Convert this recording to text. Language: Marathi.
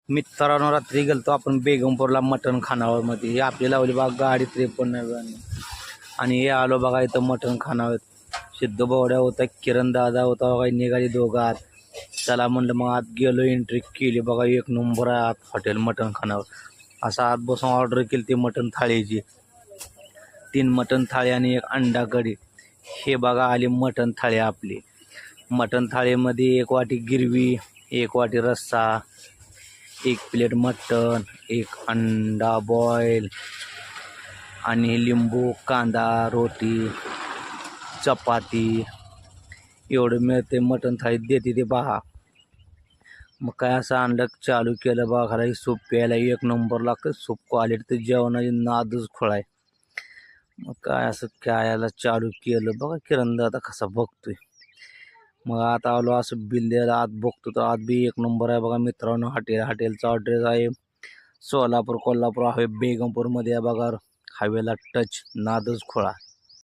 मित्रांनो रात्री गेलतो आपण बेगमपूरला मटण खानावळमध्ये. हे आपली लावली बघा गाडी 53 आणि हे आलो बघा इथं मटण खानावळ. सिद्ध बावड्या होता, किरण दादा होता बघा, निघाली दोघं आत. चला म्हणलं मग आत गेलो, एंट्री केली बघा. एक नंबर आहे आत हॉटेल मटण खानावळ. असा आत बसून ऑर्डर केली ती मटण थाळीची. 3 मटण थाळी आणि 1 अंडा कढी. हे बघा आली मटण थाळी आपली. मटण थाळीमध्ये 1 वाटी गिरवी, 1 वाटी रस्सा, 1 प्लेट मटण, 1 अंडा बॉईल आणि लिंबू, कांदा, रोटी, चपाती एवढं मिळते मटण थाळीत देते ते पहा. मग काय असं आणलं चालू केलं बघा. ही सूप प्यायला 1 नंबर लागतं. सूप क्वालिटी तर जेवणाची नादच खोळाय. मग काय असं प्यायला चालू केलं बघा. किरण दादा कसा बघतोय. मग आता आलो असं बिल द्यायला आत बघतो तर आत बी 1 नंबर आहे बघा मित्रांनो. हॉटेलचा ॲड्रेस आहे सोलापूर कोल्हापूर आहे, बेगमपूरमध्ये आहे बघा. हायवेला टच, नादच खोळा.